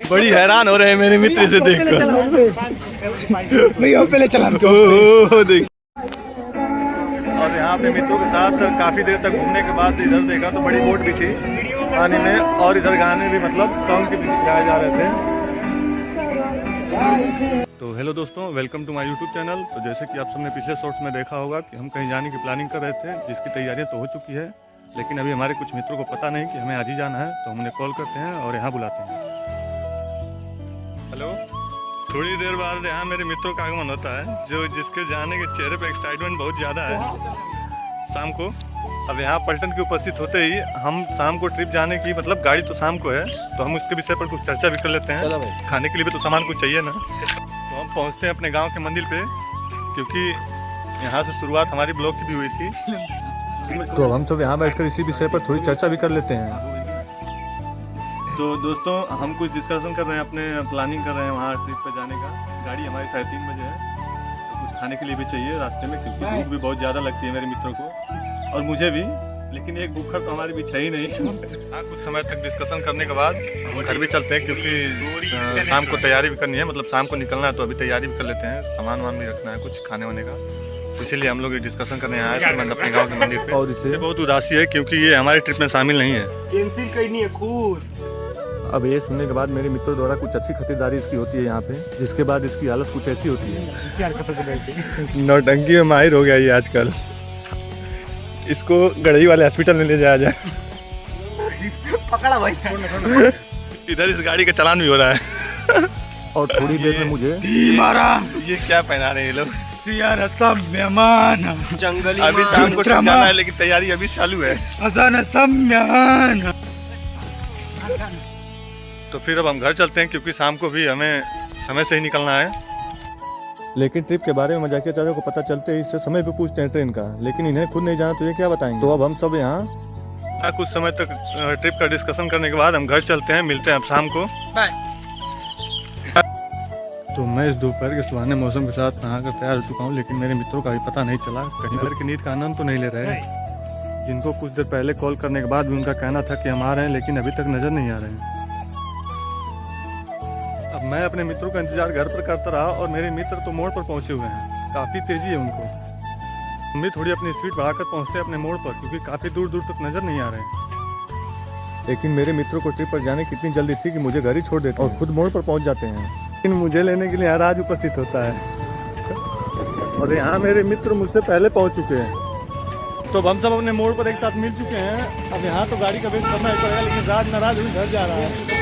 बड़ी हैरान हो रहे हैं मेरे मित्र से देखकर। पहले चला देख। और यहाँ पे मित्रों के साथ काफी देर तक घूमने के बाद इधर देखा तो बड़ी बोट भी थी पानी में, और इधर गाने भी मतलब सॉन्ग भी गाए जा रहे थे। तो हेलो दोस्तों, welcome to my YouTube channel. तो जैसे कि आप सबने पिछले शॉर्ट्स में देखा होगा कि हम कहीं जाने की प्लानिंग कर रहे थे, जिसकी तैयारियां तो हो चुकी है, लेकिन अभी हमारे कुछ मित्रों को पता नहीं कि हमें आज ही जाना है, तो हम उन्हें कॉल करते हैं और यहाँ बुलाते हैं। हेलो। थोड़ी देर बाद यहाँ मेरे मित्रों का आगमन होता है, जो जिसके जाने के चेहरे पे एक्साइटमेंट बहुत ज़्यादा है। शाम को अब यहाँ पलटन के उपस्थित होते ही हम शाम को ट्रिप जाने की मतलब गाड़ी तो शाम को है, तो हम उसके विषय पर कुछ चर्चा भी कर लेते हैं। खाने के लिए भी तो सामान कुछ चाहिए ना। तो हम पहुँचते हैं अपने गाँव के मंदिर पे, क्योंकि यहाँ से शुरुआत हमारी ब्लॉग की भी हुई थी। तो हम सब यहाँ बैठकर इसी विषय पर थोड़ी चर्चा भी कर लेते हैं। तो दोस्तों, हम कुछ डिस्कशन कर रहे हैं, अपने प्लानिंग कर रहे हैं वहाँ ट्रिप पे जाने का। गाड़ी हमारी 3:30 बजे है, तो कुछ खाने के लिए भी चाहिए रास्ते में, क्योंकि भूख भी बहुत ज़्यादा लगती है मेरे मित्रों को और मुझे भी। लेकिन एक भूखा तो हमारे बीच है ही नहीं। हाँ, कुछ समय तक डिस्कशन करने के बाद हम घर भी चलते हैं, क्योंकि शाम को तैयारी भी करनी है, मतलब शाम को निकलना है, तो अभी तैयारी भी कर लेते हैं, सामान वामान भी रखना है कुछ खाने वाने का। तो इसीलिए हम लोग ये डिस्कशन करने आए थे मतलब अपने गाँव के मंदिर पे। और इससे बहुत उदासी है, क्योंकि ये हमारी ट्रिप में शामिल नहीं है। कैंसिल करनी है खुद। अब ये सुनने के बाद मेरे मित्रों द्वारा कुछ अच्छी खरीदारी इसकी होती है यहाँ पे, जिसके बाद इसकी हालत कुछ ऐसी होती है। नौटंकी में माहिर हो गया ये आजकल। इसको गढ़ई वाले हॉस्पिटल में ले जाया जाए। पकड़ा भाई। इधर इस गाड़ी का चालान भी हो रहा है। और थोड़ी देर में मुझे ये क्या पहना रहे हैं ये लोग? मेहमान जंगली अभी शाम को जाना है, लेकिन तैयारी अभी चालू है। तो फिर अब हम घर चलते हैं, क्योंकि शाम को भी हमें समय से ही निकलना है। लेकिन ट्रिप के बारे में मजाकिया चारों को पता चलते ही इससे समय भी पूछते हैं ट्रेन का, लेकिन इन्हें खुद नहीं जाना तो ये क्या बताएंगे। तो अब हम सब यहाँ कुछ समय तक ट्रिप का डिस्कशन करने के बाद हम घर चलते हैं, मिलते हैं अब शाम को। तो मैं इस दोपहर के सुहाने मौसम के साथ नहा कर तैयार हो चुका हूँ, लेकिन मेरे मित्रों का भी पता नहीं चला, कहीं घर की नींद का आनंद तो नहीं ले रहे हैं। जिनको कुछ देर पहले कॉल करने के बाद भी उनका कहना था कि हम आ रहे हैं, लेकिन अभी तक नजर नहीं आ रहे हैं। अब मैं अपने मित्रों का इंतजार घर पर करता रहा, और मेरे मित्र तो मोड़ पर पहुंचे हुए हैं, काफ़ी तेजी है उनको। हम भी थोड़ी अपनी स्पीड बढ़ाकर पहुंचते हैं अपने मोड़ पर, क्योंकि काफ़ी दूर दूर तक नजर नहीं आ रहे हैं। लेकिन मेरे मित्रों को ट्रिप पर जाने की इतनी जल्दी थी कि मुझे घर ही छोड़ देते और खुद मोड़ पर पहुंच जाते हैं। लेकिन मुझे लेने के लिए हर आज उपस्थित होता है, और यहाँ मेरे मित्र मुझसे पहले पहुँच चुके हैं। तो हम सब अपने मोड़ पर एक साथ मिल चुके हैं। अब यहाँ तो गाड़ी का वेट करना ही पड़ेगा, लेकिन राज नाराज हुई घर जा रहा है।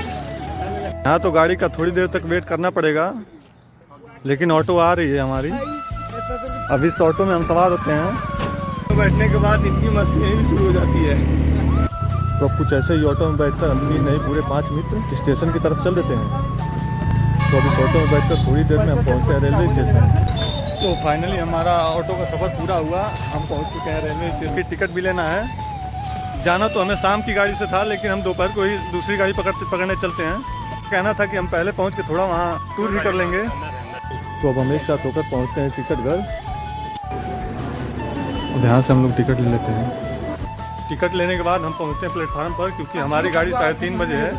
यहाँ तो गाड़ी का थोड़ी देर तक वेट करना पड़ेगा, लेकिन ऑटो आ रही है हमारी। अब इस ऑटो में हम सवार होते हैं, तो बैठने के बाद इनकी मस्ती यही भी शुरू हो जाती है। तो अब कुछ ऐसे ही ऑटो में बैठकर हम भी नहीं पूरे 5 मित्र स्टेशन की तरफ चल देते हैं। तो अब इस ऑटो में बैठकर थोड़ी देर में हम पहुँचते हैं रेलवे स्टेशन। तो फाइनली हमारा ऑटो का सफ़र पूरा हुआ, हम पहुँच चुके हैं रेलवे स्टेशन। की टिकट भी लेना है। जाना तो हमें शाम की गाड़ी से था, लेकिन हम दोपहर को ही दूसरी गाड़ी पकड़ने चलते हैं। कहना था कि हम पहले पहुंच के थोड़ा वहाँ टूर भी कर लेंगे। तो अब हम एक साथ होकर पहुंचते हैं टिकट घर, और यहाँ से हम लोग टिकट ले लेते हैं। टिकट लेने के बाद हम पहुंचते हैं प्लेटफार्म पर, क्योंकि हमारी गाड़ी 3:30 बजे है।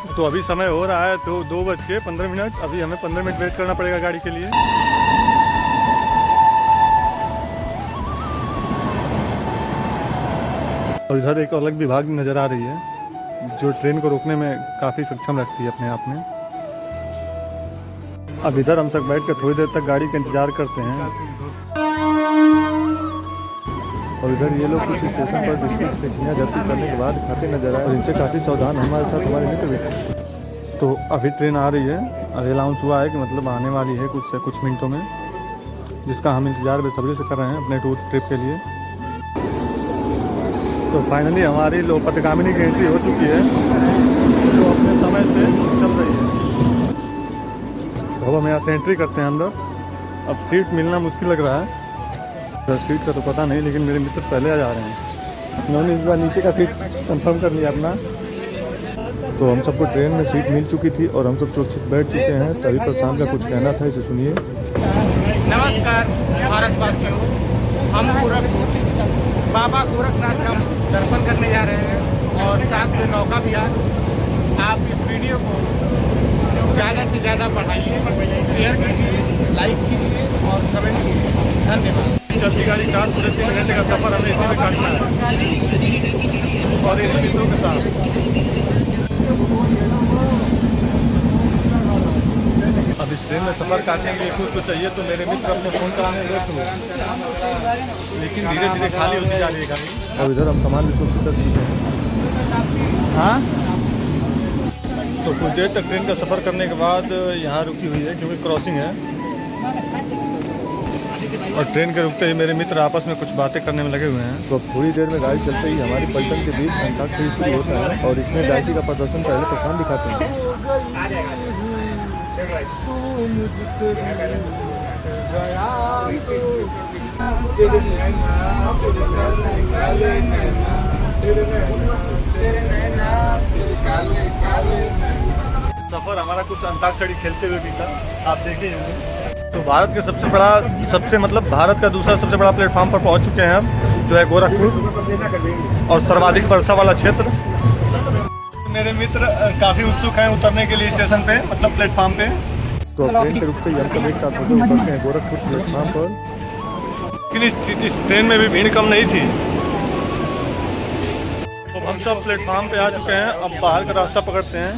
तो अभी समय हो रहा है तो 2:15। अभी हमें 15 मिनट वेट करना पड़ेगा गाड़ी के लिए। और इधर एक अलग विभाग नज़र आ रही है, जो ट्रेन को रोकने में काफ़ी सक्षम रखती है अपने आप में। अब इधर हम सब बैठ कर थोड़ी देर तक गाड़ी का इंतजार करते हैं, और इधर ये लोग कुछ स्टेशन पर बिस्कुट की चिड़िया झपटी करने के बाद खाते नजर आए, और इनसे काफ़ी सावधान हमारे साथ हमारे मित्र बैठे। तो अभी ट्रेन आ रही है, अभी अनाउंस हुआ है कि मतलब आने वाली है कुछ मिनटों में, जिसका हम इंतजार बेसब्री से कर रहे हैं अपने टूर ट्रिप के लिए। तो फाइनली हमारी लोकपतगामिनी की एंट्री हो चुकी है, जो अपने समय से चल रही है। तो अब हम यहाँ से एंट्री करते हैं अंदर। अब सीट मिलना मुश्किल लग रहा है, तो सीट का तो पता नहीं, लेकिन मेरे मित्र पहले आ जा रहे हैं। उन्होंने इस बार नीचे का सीट कंफर्म कर लिया अपना। तो हम सबको ट्रेन में सीट मिल चुकी थी, और हम सब सुरक्षित बैठ चुके हैं। तभी प्रशांत का कुछ कहना था, इसे सुनिए। नमस्कार भारतवासियों, हम बाबा गोरखनाथ का दर्शन करने जा रहे हैं, और साथ में नौका विहार। आप इस वीडियो को ज़्यादा से ज़्यादा बढ़ाइए, शेयर कीजिए, लाइक कीजिए और कमेंट कीजिए। धन्यवाद। चलती गाड़ी के साथ पूरे 3 घंटे का सफ़र हमें इसी में काटना है और इन मित्रों के साथ। अब इस ट्रेन में सफ़र काटने के लिए कुछ तो चाहिए, तो मेरे मित्र अपने फ़ोन चलाने व्यस्त हुए, लेकिन धीरे धीरे खाली होती जा रही है गाड़ी। और इधर हम सामान भी सुरक्षित रख चुके हैं। हाँ, तो कुछ देर तक ट्रेन का सफ़र करने के बाद यहाँ रुकी हुई है क्योंकि क्रॉसिंग है, और ट्रेन के रुकते ही मेरे मित्र आपस में कुछ बातें करने में लगे हुए हैं। तो थोड़ी देर में गाड़ी चलते ही हमारी पलटन के बीच अंताक्षरी शुरू होता है और इसमें गायकी का प्रदर्शन पहले प्रशांत दिखाते हैं। सफ़र हमारा कुछ अंताक्षरी खेलते हुए बीता, आप देखे होंगे। तो भारत के भारत का दूसरा सबसे बड़ा प्लेटफॉर्म पर पहुंच चुके हैं हम, जो है गोरखपुर और सर्वाधिक वर्षा वाला क्षेत्र। मेरे मित्र काफ़ी उत्सुक हैं उतरने के लिए स्टेशन पे, मतलब प्लेटफॉर्म पे। तो ट्रेन के रुकते ही हम सब एक साथ होकर उतरते हैं गोरखपुर प्लेटफॉर्म पर। लेकिन इस ट्रेन में भी भीड़ कम नहीं थी। तो हम सब प्लेटफॉर्म पे आ चुके हैं, अब बाहर का रास्ता पकड़ते हैं।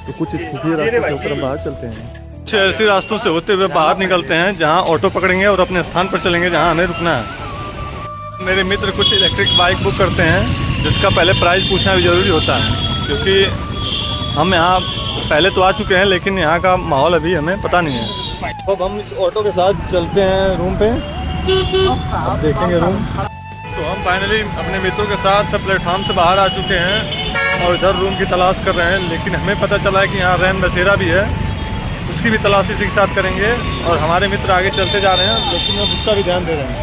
तो कुछ इस खुफिया रास्ते से होकर हम बाहर चलते हैं। कुछ ऐसे रास्तों से होते हुए बाहर निकलते हैं जहां ऑटो पकड़ेंगे और अपने स्थान पर चलेंगे जहां हमें रुकना है। मेरे मित्र कुछ इलेक्ट्रिक बाइक बुक करते हैं, जिसका पहले प्राइस पूछना भी ज़रूरी होता है, क्योंकि हम यहाँ पहले तो आ चुके हैं लेकिन यहाँ का माहौल अभी हमें पता नहीं है। तो अब हम इस ऑटो के साथ चलते हैं रूम पे, अब देखेंगे रूम। तो हम फाइनली अपने मित्रों के साथ प्लेटफॉर्म से बाहर आ चुके हैं और इधर रूम की तलाश कर रहे हैं, लेकिन हमें पता चला है कि यहाँ रैन बसेरा भी है, उसकी भी तलाश इसी के साथ करेंगे। और हमारे मित्र आगे चलते जा रहे हैं, लेकिन अब उसका भी ध्यान दे रहे हैं।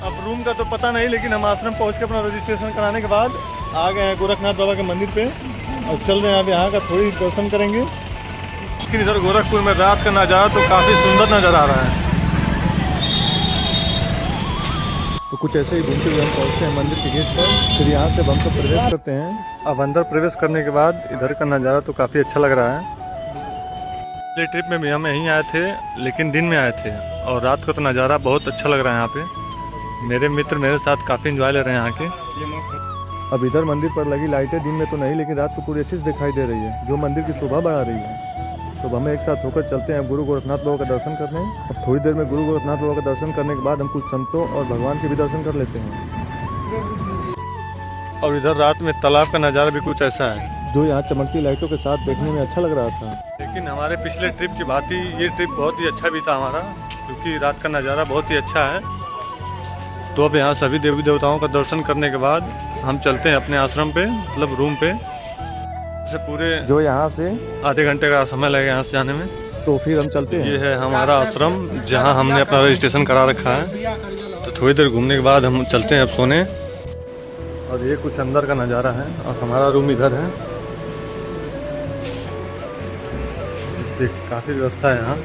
अब रूम का तो पता नहीं, लेकिन हम आश्रम पहुँच के अपना रजिस्ट्रेशन कराने के बाद आ गए हैं गोरखनाथ बाबा के मंदिर पे और चल रहे हैं। अब यहाँ का थोड़ी दर्शन करेंगे। लेकिन इधर गोरखपुर में रात का नज़ारा तो काफ़ी सुंदर नज़र आ रहा है। तो कुछ ऐसे ही घूमते हुए हम पहुँचते हैं मंदिर के गेट पर, फिर यहाँ से हम सब प्रवेश करते हैं। अब अंदर प्रवेश करने के बाद इधर का नज़ारा तो काफ़ी अच्छा लग रहा है। पिछले ट्रिप में भी हम यहीं आए थे, लेकिन दिन में आए थे, और रात का तो नज़ारा बहुत अच्छा लग रहा है यहाँ पे। मेरे मित्र मेरे साथ काफ़ी इंजॉय ले रहे हैं यहाँ के। अब इधर मंदिर पर लगी लाइटें दिन में तो नहीं, लेकिन रात को पूरी अच्छी से दिखाई दे रही है, जो मंदिर की शोभा बढ़ा रही है। तो हम एक साथ होकर चलते हैं गुरु गोरखनाथ बाबा का दर्शन करने। अब थोड़ी देर में गुरु गोरखनाथ बाबा का दर्शन करने के बाद हम कुछ संतों और भगवान के भी दर्शन कर लेते हैं। और इधर रात में तालाब का नज़ारा भी कुछ ऐसा है, जो यहाँ चमकती लाइटों के साथ देखने में अच्छा लग रहा था। लेकिन हमारे पिछले ट्रिप की बात ही ये ट्रिप बहुत ही अच्छा भी था हमारा, क्योंकि रात का नज़ारा बहुत ही अच्छा है। तो अब यहाँ सभी देवी देवताओं का दर्शन करने के बाद हम चलते हैं अपने आश्रम पे, मतलब रूम पे। से पूरे जो यहाँ से आधे घंटे का समय लगेगा यहाँ से जाने में। तो फिर हम चलते हैं। ये है हमारा आश्रम, जहाँ हमने अपना रजिस्ट्रेशन करा रखा है। तो थोड़ी देर घूमने के बाद हम चलते हैं अब सोने। और ये कुछ अंदर का नज़ारा है, और हमारा रूम इधर है। काफ़ी व्यवस्था है यहाँ।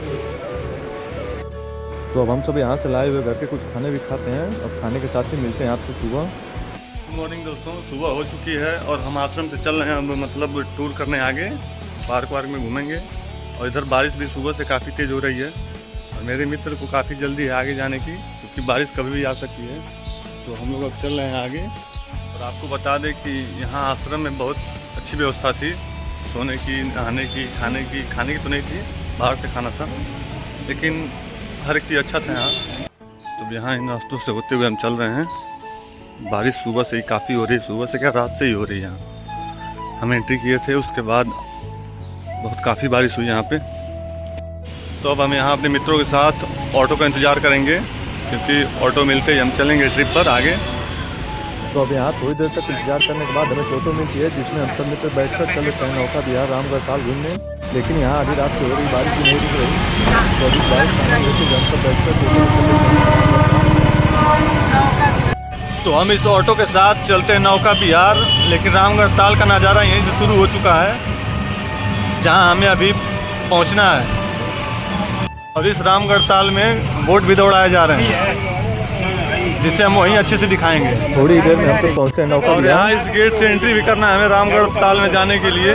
तो अब हम सब यहाँ से लाए हुए घर के कुछ खाने भी खाते हैं, और खाने के साथ ही मिलते हैं आपसे सुबह। गुड मॉर्निंग दोस्तों, सुबह हो चुकी है और हम आश्रम से चल रहे हैं, अब मतलब टूर करने आगे पार्क वार्क में घूमेंगे। और इधर बारिश भी सुबह से काफ़ी तेज़ हो रही है, और मेरे मित्र को काफ़ी जल्दी है आगे जाने की, क्योंकि बारिश कभी भी आ सकती है। तो हम लोग अब चल रहे हैं आगे। और आपको बता दें कि यहाँ आश्रम में बहुत अच्छी व्यवस्था थी, सोने की, नहाने की, खाने की तो नहीं थी, बाहर से खाना था, लेकिन हर एक चीज़ अच्छा था यहाँ। तो यहाँ इन रास्तों से होते हुए हम चल रहे हैं। बारिश सुबह से ही काफ़ी हो रही है, सुबह से क्या रात से ही हो रही है यहाँ। हम एंट्री किए थे, उसके बाद बहुत काफ़ी बारिश हुई यहाँ पे। तो अब हम यहाँ अपने मित्रों के साथ ऑटो का इंतज़ार करेंगे, क्योंकि ऑटो मिलते ही हम चलेंगे ट्रिप पर आगे। तो अब यहाँ थोड़ी देर तक इंतजार करने के बाद हमें ऑटो मिलती है, जिसमें हम सब मित्र बैठकर चल रहे हैं नौका बिहार रामगढ़ ताल घूमने। लेकिन यहाँ आधी रात से हो रही बारिश भी नहीं रुक रही, तो अभी बारिश खाना लेके हम सब बैठकर। तो हम इस ऑटो के साथ चलते हैं नौका बिहार, लेकिन रामगढ़ ताल का नज़ारा यहीं से शुरू हो चुका है, जहाँ हमें अभी पहुँचना है। और इस रामगढ़ ताल में बोट भी दौड़ाए जा रहे हैं, जिससे हम वहीं अच्छे से दिखाएंगे। थोड़ी देर में हम सब पहुँचते हैं नौका। और यहाँ इस गेट से एंट्री भी करना है हमें रामगढ़ ताल में जाने के लिए।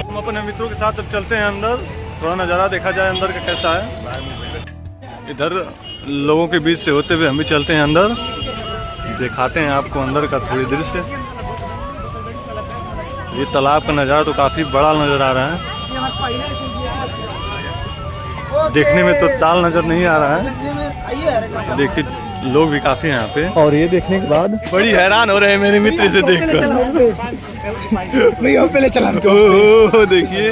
हम अपने मित्रों के साथ अब चलते हैं अंदर, थोड़ा नज़ारा देखा जाए अंदर का कैसा है। इधर लोगों के बीच से होते हुए हम भी चलते हैं अंदर, दिखाते हैं आपको अंदर का थोड़ी दृश्य। ये तालाब का नज़ारा तो काफ़ी बड़ा नज़र आ रहा है, देखने में तो ताल नज़र नहीं आ रहा है। देखिए लोग भी काफ़ी हैं यहाँ पे, और ये देखने के बाद बड़ी हैरान हो रहे हैं मेरे मित्र से देखकर। पहले चला देखिए ये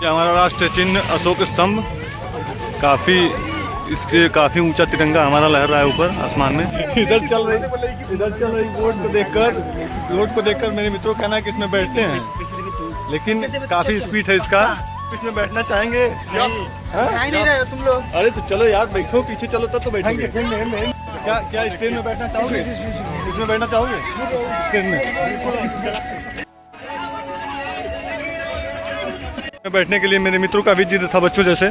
हमारा राष्ट्रीय चिन्ह अशोक स्तंभ, काफ़ी इसके काफ़ी ऊंचा तिरंगा हमारा लहर रहा है ऊपर आसमान में। इधर चल रही बोट को देखकर मेरे मित्रों का कहना है कि इसमें बैठते हैं, लेकिन काफ़ी स्पीड है इसका। इसमें बैठना चाहेंगे? नहीं रहे तुम लोग। अरे तो चलो यार बैठो, पीछे चलो तब तो बैठेंगे। क्या इस ट्रेन में बैठना चाहोगे? इसमें बैठना चाहोगे ट्रेन में? बैठने के लिए मेरे मित्रों का भी जिद था बच्चों जैसे,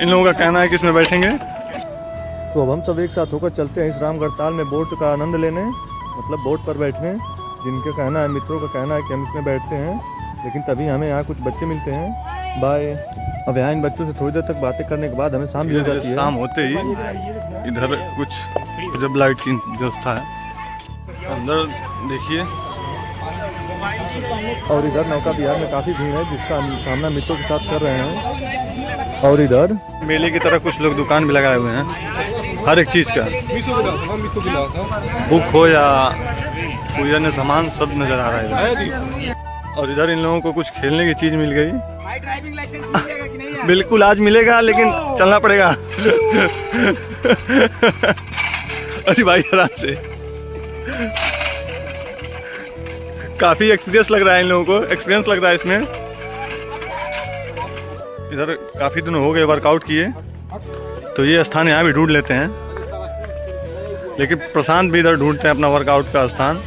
इन लोगों का कहना है कि इसमें बैठेंगे। तो अब हम सब एक साथ होकर चलते हैं इस रामगढ़ ताल में बोट का आनंद लेने, मतलब बोट पर बैठने। जिनका कहना है, मित्रों का कहना है कि हम इसमें बैठते हैं, लेकिन तभी हमें यहाँ कुछ बच्चे मिलते हैं। बाय। अब यहाँ इन बच्चों से थोड़ी देर तक बातें करने के बाद हमें शाम भी हो जाती है। शाम होते ही इधर कुछ जब लाइट की व्यवस्था है, अंदर देखिए। और इधर नौका विहार में काफ़ी भीड़ है, जिसका सामना मित्रों के साथ कर रहे हैं। और इधर मेले की तरह कुछ लोग दुकान भी लगाए हुए हैं, हर एक चीज़ का, बुक हो या कोई अन्य सामान, सब नज़र आ रहा है। और इधर इन लोगों को कुछ खेलने की चीज़ मिल गई। ड्राइविंग लाइसेंस मिलेगा कि नहीं? बिल्कुल आज मिलेगा, लेकिन चलना पड़ेगा। अरे भाई आराम से, काफ़ी एक्सपीरियंस लग रहा है इन लोगों को, एक्सपीरियंस लग रहा है इसमें। इधर काफ़ी दिन हो गए वर्कआउट किए, तो ये स्थान यहाँ भी ढूंढ लेते हैं, लेकिन प्रशांत भी इधर ढूंढते हैं अपना वर्कआउट का स्थान।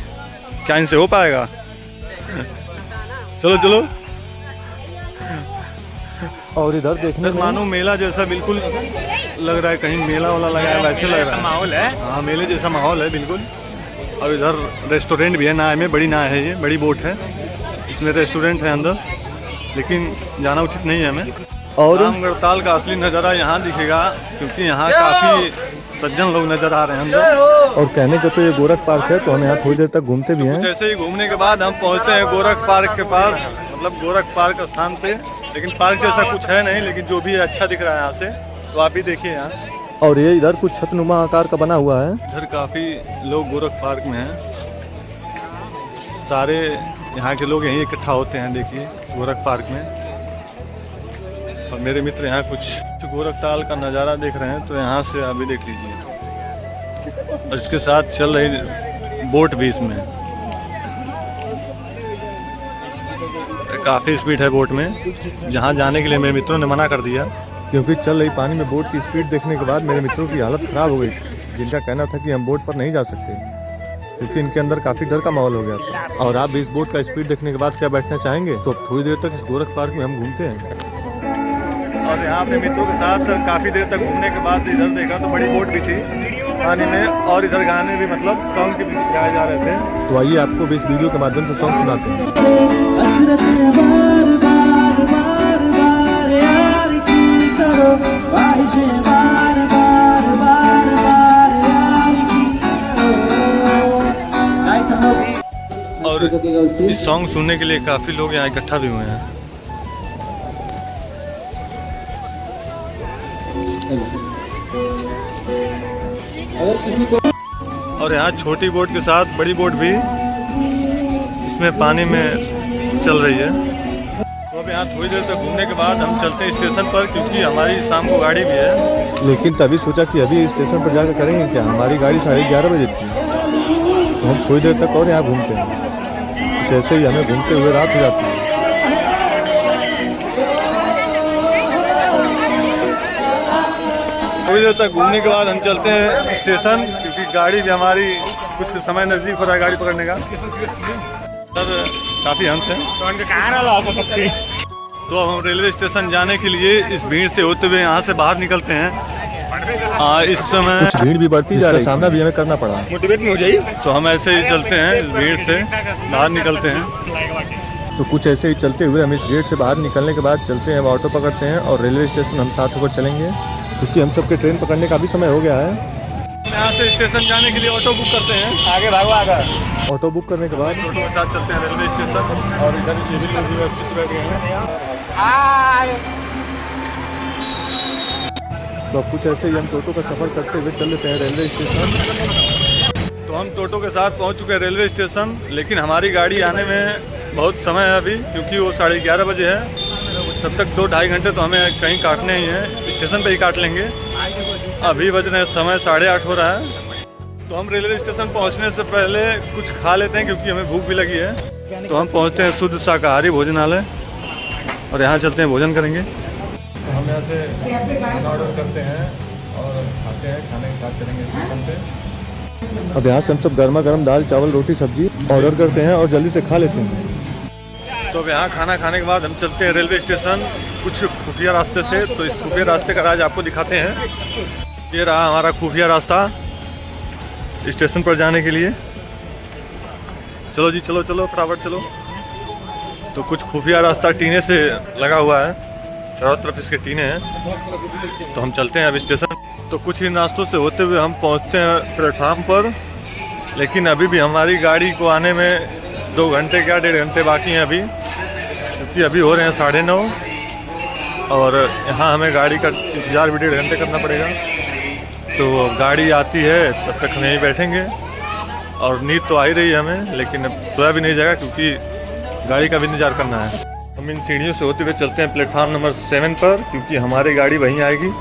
क्या इनसे हो पाएगा? चलो चलो। और इधर देखने मानो मेला जैसा बिल्कुल लग रहा है, कहीं मेला वाला लगा है वैसे लग रहा है। माहौल है, हाँ मेले जैसा माहौल है बिल्कुल। और इधर रेस्टोरेंट भी है, नाव में, बड़ी नाव है, ये बड़ी बोट है, इसमें रेस्टोरेंट है अंदर, लेकिन जाना उचित नहीं है हमें। और रामगढ़ ताल का असली नज़ारा यहाँ दिखेगा, क्योंकि यहाँ काफ़ी सज्जन लोग नज़र आ रहे हैं अंदर। और कहने को तो ये गोरख पार्क है, तो हम यहाँ थोड़ी देर तक घूमते भी हैं। जैसे ही घूमने के बाद हम पहुँचते हैं गोरख पार्क के पास, मतलब गोरख पार्क स्थान पे, लेकिन पार्क जैसा कुछ है नहीं, लेकिन जो भी है अच्छा दिख रहा है यहाँ से, तो आप भी देखिए यहाँ। और ये इधर कुछ छतनुमा आकार का बना हुआ है। इधर काफ़ी लोग गोरख पार्क में हैं, सारे यहाँ के लोग यहीं इकट्ठा होते हैं, देखिए गोरख पार्क में। और मेरे मित्र यहाँ कुछ गोरख ताल का नज़ारा देख रहे हैं, तो यहाँ से आप भी देख लीजिए। और इसके साथ चल रही बोट भी इसमें, काफ़ी स्पीड है बोट में। जहाँ जाने के लिए मेरे मित्रों ने मना कर दिया, क्योंकि चल रही पानी में बोट की स्पीड देखने के बाद मेरे मित्रों की हालत ख़राब हो गई थी, जिनका कहना था कि हम बोट पर नहीं जा सकते, क्योंकि इनके अंदर काफ़ी डर का माहौल हो गया था। और आप भी इस बोट का स्पीड देखने के बाद क्या बैठना चाहेंगे? तो अब थोड़ी देर तक इस गोरख पार्क में हम घूमते हैं। और यहाँ अपने मित्रों के साथ काफ़ी देर तक घूमने के बाद इधर देखा तो बड़ी बोट भी थी पानी में, और इधर गाने भी, मतलब सॉन्ग भी गाए जा रहे थे। तो आइए आपको भी इस वीडियो के माध्यम से सॉन्ग सुनाते हैं। और इस सॉन्ग सुनने के लिए काफ़ी लोग यहाँ इकट्ठा भी हुए हैं। और यहाँ छोटी बोट के साथ बड़ी बोट भी इसमें पानी में चल रही है। तो अब यहाँ थोड़ी देर तक घूमने के बाद हम चलते हैं स्टेशन पर, क्योंकि हमारी शाम को गाड़ी भी है। लेकिन तभी सोचा कि अभी स्टेशन पर जाकर करेंगे क्या, हमारी गाड़ी 11:30 बजे थी, तो हम थोड़ी देर तक और यहाँ घूमते हैं। जैसे ही हमें घूमते हुए रात हो जाती है। थोड़ी देर तक घूमने के बाद हम चलते हैं स्टेशन, क्योंकि गाड़ी भी हमारी कुछ समय नज़दीक हो रहा है गाड़ी पकड़ने का। सर काफ़ी हंस है। तो अब हम रेलवे स्टेशन जाने के लिए इस भीड़ से होते हुए यहाँ से बाहर निकलते हैं। इस समय कुछ भीड़ भी बढ़ती जा रही है, सामना भी हमें करना पड़ा। मोटिवेट नहीं हो जाइए। तो हम ऐसे ही चलते हैं, इस भीड़ से बाहर निकलते हैं। तो कुछ ऐसे ही चलते हुए हम इस गेट से बाहर निकलने के बाद चलते हैं, ऑटो पकड़ते हैं और रेलवे स्टेशन हम साथ होकर चलेंगे, क्योंकि हम सबके ट्रेन पकड़ने का भी समय हो गया है। यहाँ से स्टेशन जाने के लिए ऑटो बुक करते हैं। आगे भागो आगे। ऑटो बुक करने के बाद ऑटो के साथ चलते हैं रेलवे स्टेशन और इधर ये भी लोग यूनिवर्सिटी से बैठ गए हैं। तो अब कुछ ऐसे ही हम टोटो का सफ़र करते हुए चल लेते हैं रेलवे स्टेशन। तो हम टोटो के साथ पहुँच चुके हैं रेलवे स्टेशन, लेकिन हमारी गाड़ी आने में बहुत समय है अभी, क्योंकि वो 11:30 बजे है। तब तक 2-2.5 घंटे तो हमें कहीं काटने ही हैं, स्टेशन पे ही काट लेंगे। अभी बज रहे समय 8:30 हो रहा है। तो हम रेलवे स्टेशन पहुंचने से पहले कुछ खा लेते हैं, क्योंकि हमें भूख भी लगी है। तो हम पहुंचते हैं शुद्ध शाकाहारी भोजनालय और यहाँ चलते हैं, भोजन करेंगे। तो हम यहाँ से खाना ऑर्डर करते हैं और खाते हैं, खाने के साथ चलेंगे स्टेशन पे। अब यहाँ से हम सब गर्मा गर्म दाल चावल रोटी सब्जी ऑर्डर करते हैं और जल्दी से खा लेते हैं। तो अब यहाँ खाना खाने के बाद हम चलते हैं रेलवे स्टेशन कुछ खुफिया रास्ते से। तो इस खुफिया रास्ते का राज आपको दिखाते हैं। ये रहा हमारा खुफिया रास्ता स्टेशन पर जाने के लिए। चलो जी, चलो चलो फटाफट चलो। तो कुछ खुफिया रास्ता टीने से लगा हुआ है, चारों तरफ इसके टीने हैं। तो हम चलते हैं अब स्टेशन। तो कुछ ही नाश्तों से होते हुए हम पहुंचते हैं प्लेटफार्म पर, लेकिन अभी भी हमारी गाड़ी को आने में 2 घंटे क्या 1.5 घंटे बाकी हैं अभी, क्योंकि अभी हो रहे हैं 9:30 और यहाँ हमें गाड़ी का इंतज़ार भी 1.5 घंटे करना पड़ेगा। तो गाड़ी आती है तब तक हम यहीं बैठेंगे। और नींद तो आ ही रही है हमें, लेकिन अब सोया भी नहीं जाएगा, क्योंकि गाड़ी का भी इंतज़ार करना है। हम इन सीढ़ियों से होते हुए चलते हैं प्लेटफार्म नंबर 7 पर, क्योंकि हमारी गाड़ी वहीं आएगी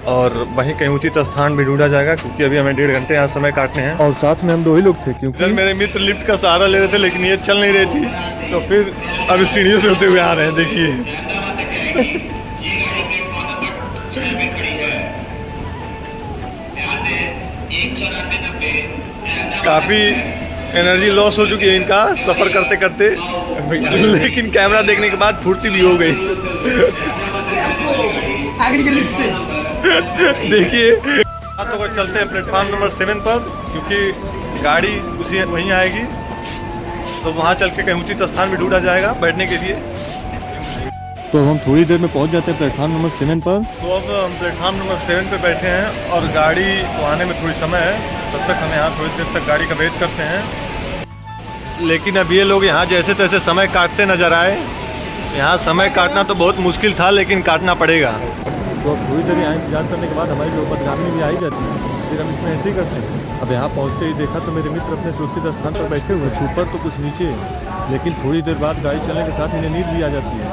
और वहीं कहीं उचित स्थान भी ढूंढा जाएगा, क्योंकि अभी हमें 1.5 घंटे यहाँ समय काटने हैं। और साथ में हम 2 ही लोग थे, क्योंकि मेरे मित्र लिफ्ट का सहारा ले रहे थे, लेकिन ये चल नहीं रही थी। तो फिर अब सीढ़ियों से होते हुए आ रहे हैं, देखिए। काफ़ी एनर्जी लॉस हो चुकी है इनका सफ़र करते करते, लेकिन कैमरा देखने के बाद फुर्ती भी हो गई। देखिए, तो चलते हैं प्लेटफार्म नंबर 7 पर, क्योंकि गाड़ी उसी वहीं आएगी। तो वहाँ चल के कहीं उचित स्थान भी ढूंढा जाएगा बैठने के लिए। तो हम थोड़ी देर में पहुंच जाते हैं प्लेटफार्म नंबर 7 पर। तो अब हम प्लेटफार्म नंबर 7 पे बैठे हैं और गाड़ी को आने में थोड़ी समय है। तब तक हम यहाँ थोड़ी देर तक गाड़ी का वेट करते हैं। लेकिन अब ये लोग यहाँ जैसे तैसे समय काटते नजर आए। यहाँ समय काटना तो बहुत मुश्किल था, लेकिन काटना पड़ेगा। तो अब थोड़ी देर यहाँ इंतजार करने के बाद हमारी जो पदगामी भी आ ही जाती है, फिर हम इसमें एंट्री करते हैं। अब यहाँ पहुँचते ही देखा तो मेरे मित्र अपने सुरक्षित स्थान पर बैठे हुए, कुछ ऊपर तो कुछ नीचे। लेकिन थोड़ी देर बाद गाड़ी चलने के साथ इन्हें नींद भी आ जाती है,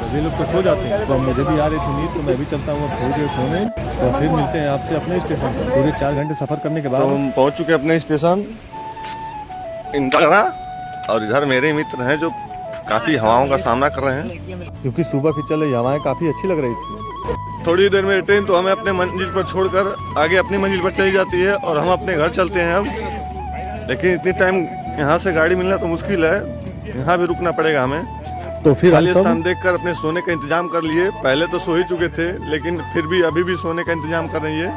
तो वे लोग तो सो जाते हैं। तो अब मुझे भी आ रही थी नींद, तो मैं भी चलता हूँ अब थोड़ी देर सोने। तो फिर मिलते हैं आपसे अपने स्टेशन पर। पूरे 4 घंटे सफ़र करने के बाद हम पहुँच चुके हैं अपने स्टेशन इंदिरा, और इधर मेरे मित्र हैं जो काफ़ी हवाओं का सामना कर रहे हैं, क्योंकि सुबह की चल रही हवाएं काफ़ी अच्छी लग रही थी। थोड़ी देर में ट्रेन तो हमें अपने मंजिल पर छोड़कर आगे अपनी मंजिल पर चली जाती है और हम अपने घर चलते हैं अब। लेकिन इतनी टाइम यहाँ से गाड़ी मिलना तो मुश्किल है, यहाँ भी रुकना पड़ेगा हमें। तो फिर खाली हम सब स्थान देखकर अपने सोने का इंतजाम कर लिए। पहले तो सो ही चुके थे, लेकिन फिर भी अभी भी सोने का इंतजाम कर रही है।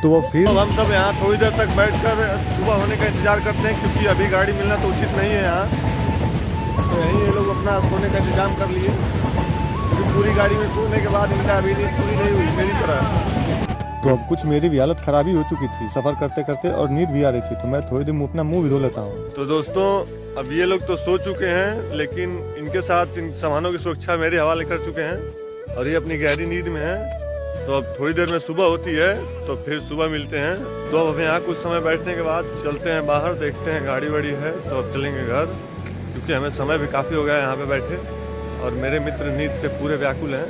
तो फिर अब हम सब यहाँ थोड़ी देर तक बैठकर सुबह होने का इंतजार करते हैं, क्योंकि अभी गाड़ी मिलना तो उचित नहीं है यहाँ। तो यहीं ये लोग अपना सोने का इंतजाम कर लिए, क्योंकि पूरी गाड़ी में सोने के बाद इनका अभी नींद पूरी नहीं हुई मेरी तरह। तो अब कुछ मेरी भी हालत खराबी हो चुकी थी सफ़र करते करते, और नींद भी आ रही थी। तो मैं थोड़ी देर में अपना मुंह भी धो लेता हूँ। तो दोस्तों, अब ये लोग तो सो चुके हैं, लेकिन इनके साथ इन सामानों की सुरक्षा मेरे हवाले कर चुके हैं और ये अपनी गहरी नींद में है। तो अब थोड़ी देर में सुबह होती है, तो फिर सुबह मिलते हैं। तो अब यहाँ कुछ समय बैठने के बाद चलते हैं बाहर, देखते हैं गाड़ी वाड़ी है तो अब चलेंगे घर, क्योंकि हमें समय भी काफ़ी हो गया है यहाँ पे बैठे। और मेरे मित्र नींद से पूरे व्याकुल हैं,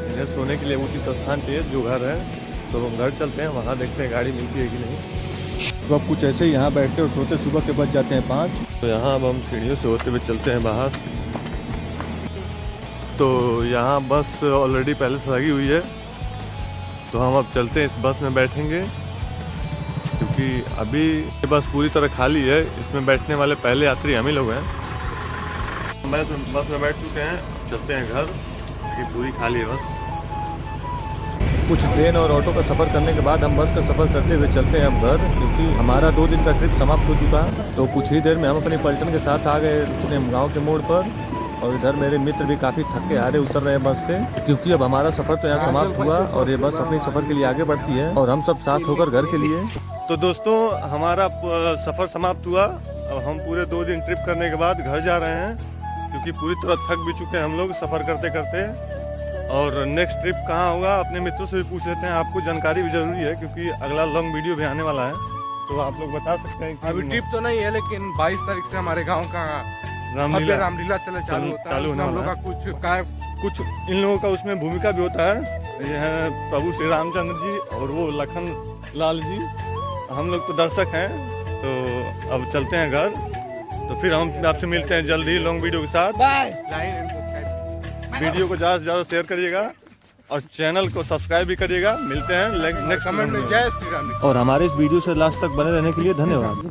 इन्हें सोने के लिए उचित स्थान चाहिए जो घर है। तो हम घर चलते हैं, वहाँ देखते हैं गाड़ी मिलती है कि नहीं। तो अब कुछ ऐसे ही यहाँ बैठते और सोते सुबह के बज जाते हैं 5। तो यहाँ अब हम सीढ़ियों से होते हुए चलते हैं बाहर। तो यहाँ बस ऑलरेडी पहले से लगी हुई है, तो हम अब चलते हैं इस बस में बैठेंगे, क्योंकि अभी बस पूरी तरह खाली है। इसमें बैठने वाले पहले यात्री हम ही लोग हैं। बस में बैठ चुके हैं, चलते हैं घर, ये पूरी खाली है बस। कुछ ट्रेन और ऑटो का सफ़र करने के बाद हम बस का सफ़र करते हुए चलते हैं हम घर, क्योंकि हमारा 2 दिन का ट्रिप समाप्त हो चुका है। तो कुछ ही देर में हम अपनी पलटन के साथ आ गए अपने गांव के मोड़ पर। और इधर मेरे मित्र भी काफ़ी थके हारे उतर रहे हैं बस से, क्योंकि अब हमारा सफ़र तो यहाँ समाप्त हुआ और ये बस अपने सफ़र के लिए आगे बढ़ती है और हम सब साथ होकर घर के लिए। तो दोस्तों हमारा सफ़र समाप्त हुआ। अब हम पूरे 2 दिन ट्रिप करने के बाद घर जा रहे हैं, क्योंकि पूरी तरह थक भी चुके हैं हम लोग सफ़र करते करते। और नेक्स्ट ट्रिप कहाँ होगा अपने मित्रों से भी पूछ लेते हैं, आपको जानकारी भी ज़रूरी है क्योंकि अगला लॉन्ग वीडियो भी आने वाला है। तो आप लोग बता सकते हैं कि अभी ट्रिप तो नहीं है, लेकिन 22 तारीख से हमारे गांव का रामलीला चालू होता है। उसमें हम लोग का कुछ इन लोगों का उसमें भूमिका भी होता है। ये हैं प्रभु श्री रामचंद्र जी और वो लखन लाल जी। हम लोग तो दर्शक हैं। तो अब चलते हैं घर। तो फिर हम आपसे मिलते हैं जल्दी लॉन्ग वीडियो के साथ। बाय। वीडियो को ज़्यादा से ज़्यादा शेयर करिएगा और चैनल को सब्सक्राइब भी करिएगा। मिलते हैं नेक्स्ट कमेंट में जय श्री राम। और हमारे इस वीडियो से लास्ट तक बने रहने के लिए धन्यवाद।